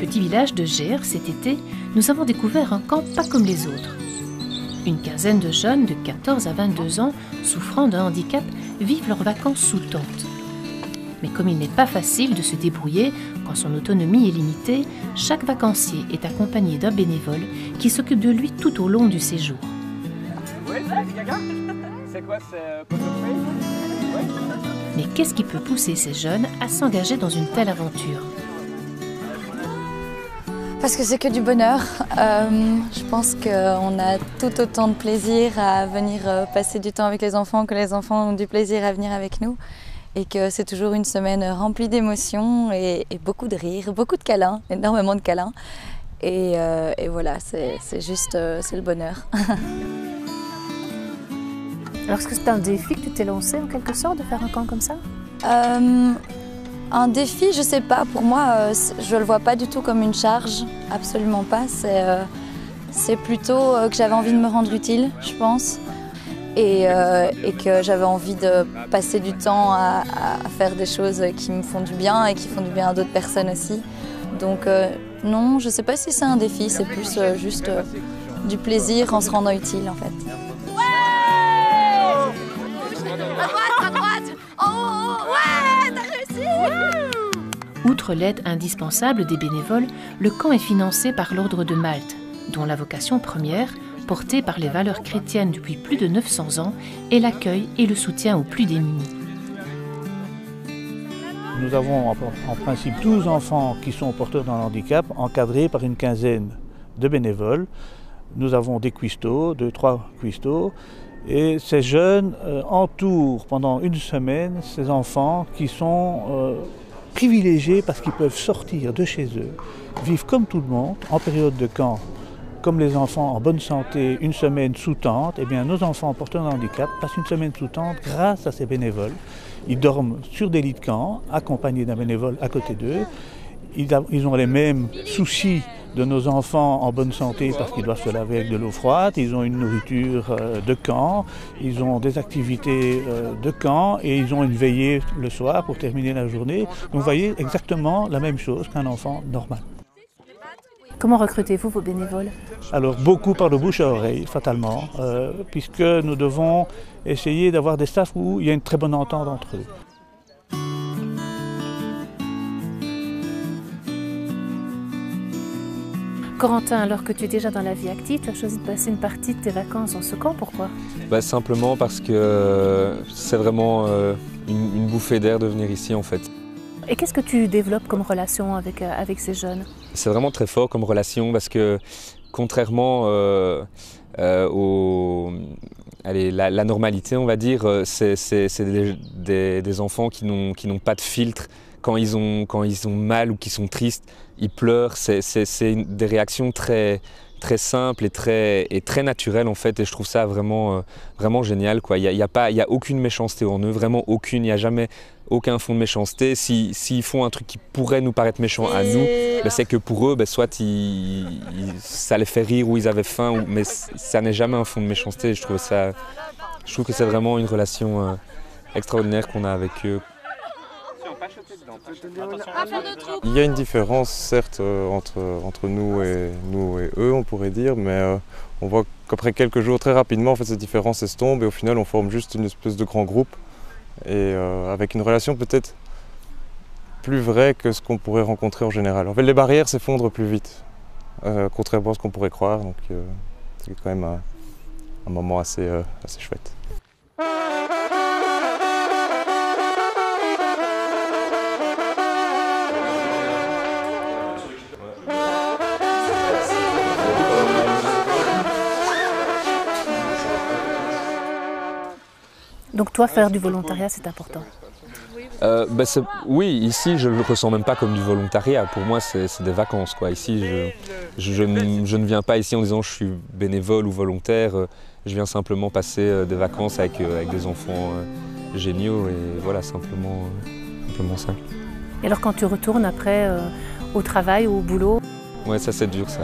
petit village de Gers, cet été, nous avons découvert un camp pas comme les autres. Une quinzaine de jeunes de 14 à 22 ans, souffrant d'un handicap, vivent leurs vacances sous tente. Mais comme il n'est pas facile de se débrouiller quand son autonomie est limitée, chaque vacancier est accompagné d'un bénévole qui s'occupe de lui tout au long du séjour. Mais qu'est-ce qui peut pousser ces jeunes à s'engager dans une telle aventure? Parce que c'est que du bonheur. Je pense qu'on a tout autant de plaisir à venir passer du temps avec les enfants que les enfants ont du plaisir à venir avec nous. Et que c'est toujours une semaine remplie d'émotions et beaucoup de rires, beaucoup de câlins, énormément de câlins. Et voilà, c'est juste c'est le bonheur. Alors est-ce que c'est un défi que tu t'es lancé en quelque sorte de faire un camp comme ça? Un défi, je sais pas. Pour moi, je le vois pas du tout comme une charge, absolument pas. C'est plutôt que j'avais envie de me rendre utile, je pense. Et que j'avais envie de passer du temps à faire des choses qui me font du bien et qui font du bien à d'autres personnes aussi. Donc non, je ne sais pas si c'est un défi, c'est plus juste du plaisir en se rendant utile en fait. Ouais! À droite, en haut, ouais, t'as réussi! Outre l'aide indispensable des bénévoles, le camp est financé par l'Ordre de Malte, dont la vocation première, portée par les valeurs chrétiennes depuis plus de 900 ans, est l'accueil et le soutien aux plus démunis. Nous avons en principe 12 enfants qui sont porteurs d'un handicap, encadrés par une quinzaine de bénévoles. Nous avons des cuistots, 2-3 cuistots, et ces jeunes entourent pendant une semaine ces enfants qui sont privilégiés parce qu'ils peuvent sortir de chez eux, vivre comme tout le monde en période de camp. Comme les enfants en bonne santé, une semaine sous tente, eh bien nos enfants porteurs d'un handicap passent une semaine sous tente grâce à ces bénévoles. Ils dorment sur des lits de camp, accompagnés d'un bénévole à côté d'eux. Ils ont les mêmes soucis de nos enfants en bonne santé parce qu'ils doivent se laver avec de l'eau froide. Ils ont une nourriture de camp, ils ont des activités de camp et ils ont une veillée le soir pour terminer la journée. Donc vous voyez exactement la même chose qu'un enfant normal. Comment recrutez-vous vos bénévoles? Alors beaucoup par le bouche à oreille, fatalement, puisque nous devons essayer d'avoir des staffs où il y a une très bonne entente entre eux. Corentin, alors que tu es déjà dans la vie active, tu as choisi de passer une partie de tes vacances dans ce camp, pourquoi? Simplement parce que c'est vraiment une bouffée d'air de venir ici en fait. Et qu'est-ce que tu développes comme relation avec ces jeunes? C'est vraiment très fort comme relation parce que contrairement la normalité, on va dire, c'est des enfants qui n'ont pas de filtre. Quand ils ont mal ou qu'ils sont tristes, ils pleurent. C'est des réactions très simples et très naturelles en fait. Et je trouve ça vraiment génial, quoi. Il y a aucune méchanceté en eux, vraiment aucune. Il n'y a jamais aucun fond de méchanceté. S'ils font un truc qui pourrait nous paraître méchant à nous, c'est que pour eux, soit ça les fait rire ou ils avaient faim, mais ça n'est jamais un fond de méchanceté. Je trouve que c'est vraiment une relation extraordinaire qu'on a avec eux. Il y a une différence certes entre nous et eux, on pourrait dire, mais on voit qu'après quelques jours, très rapidement, en fait, cette différence s'estompe et au final on forme juste une espèce de grand groupe et avec une relation peut-être plus vraie que ce qu'on pourrait rencontrer en général. En fait, les barrières s'effondrent plus vite, contrairement à ce qu'on pourrait croire, donc c'est quand même un moment assez chouette. Donc toi, faire du volontariat, c'est important? Oui, ici, je ne le ressens même pas comme du volontariat. Pour moi, c'est des vacances, quoi. Ici, je ne viens pas ici en disant je suis bénévole ou volontaire. Je viens simplement passer des vacances avec des enfants géniaux et voilà, simplement ça. Et alors quand tu retournes après au travail ou au boulot? Ouais, ça c'est dur, ça.